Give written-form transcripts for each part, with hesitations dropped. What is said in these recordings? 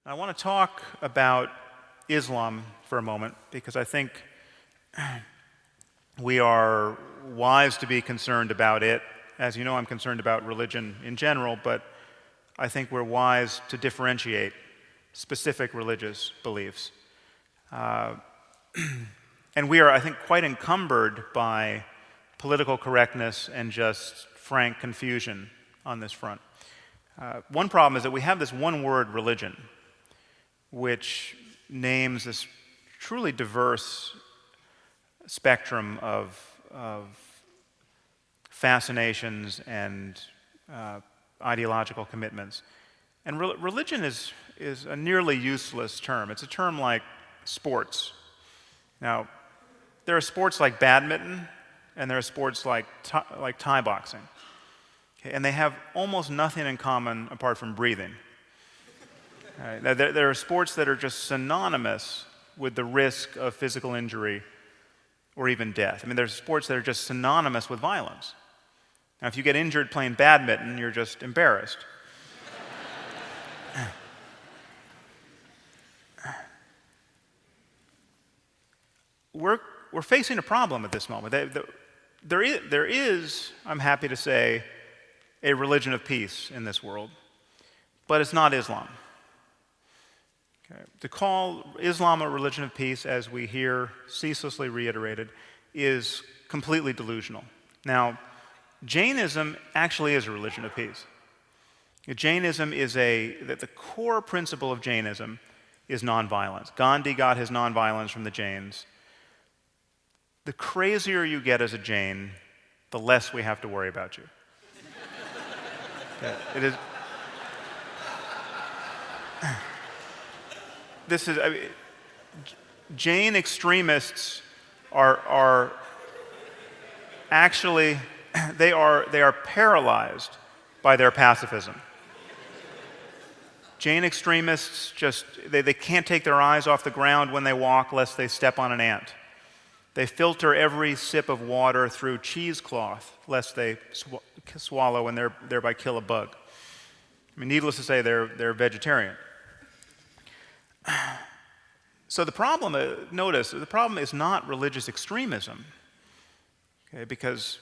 I want to talk about Islam for a moment because I think we are wise to be concerned about it. As you know, I'm concerned about religion in general, but I think we're wise to differentiate specific religious beliefs. And we are, I think, quite encumbered by political correctness and just frank confusion on this front. One problem is that we have this one word, religion, which names this truly diverse spectrum of fascinations and ideological commitments. And religion is a nearly useless term. It's a term like sports. Now, there are sports like badminton, and there are sports like Thai boxing. Okay, and they have almost nothing in common apart from breathing. Now, there are sports that are just synonymous with the risk of physical injury or even death. I mean, there's sports that are just synonymous with violence. Now, if you get injured playing badminton, you're just embarrassed. We're facing a problem at this moment. There is, I'm happy to say, a religion of peace in this world, but it's not Islam. Okay. To call Islam a religion of peace, as we hear ceaselessly reiterated, is completely delusional. Now, Jainism actually is a religion of peace. Jainism is the core principle of Jainism is nonviolence. Gandhi got his nonviolence from the Jains. The crazier you get as a Jain, the less we have to worry about you. Yeah, it is. This is. I mean, Jain extremists are actually they are paralyzed by their pacifism. Jain extremists just they can't take their eyes off the ground when they walk lest they step on an ant. They filter every sip of water through cheesecloth lest they swallow and thereby kill a bug. I mean, needless to say, they're vegetarian. So the problem, notice, the problem is not religious extremism, okay, because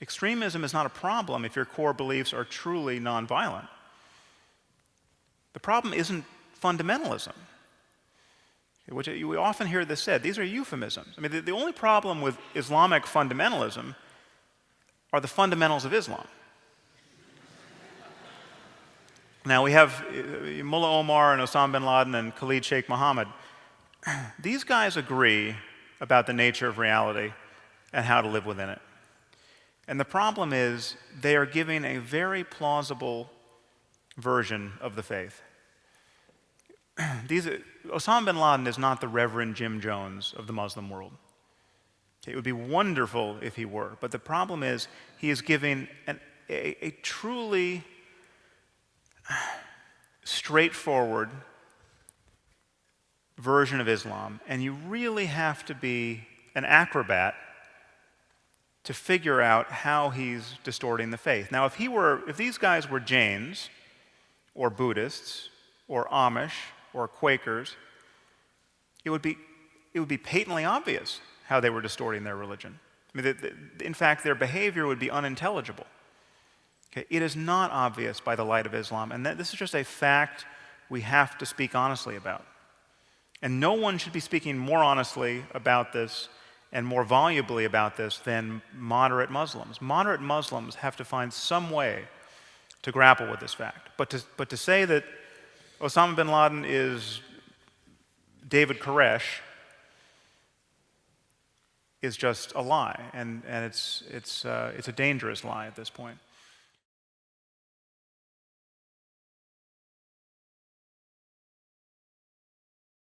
extremism is not a problem if your core beliefs are truly nonviolent. The problem isn't fundamentalism, which we often hear this said. These are euphemisms. I mean, the only problem with Islamic fundamentalism are the fundamentals of Islam. Now, we have Mullah Omar and Osama bin Laden and Khalid Sheikh Mohammed. These guys agree about the nature of reality and how to live within it. And the problem is they are giving a very plausible version of the faith. Osama bin Laden is not the Reverend Jim Jones of the Muslim world. It would be wonderful if he were, but the problem is he is giving a truly straightforward version of Islam, and you really have to be an acrobat to figure out how he's distorting the faith. Now, if these guys were Jains or Buddhists or Amish or Quakers, it would be patently obvious how they were distorting their religion. I mean, in fact, their behavior would be unintelligible. Okay, it is not obvious by the light of Islam, and this is just a fact we have to speak honestly about. And no one should be speaking more honestly about this and more volubly about this than moderate Muslims. Moderate Muslims have to find some way to grapple with this fact. But to say that Osama bin Laden is David Koresh is just a lie, and it's a dangerous lie at this point.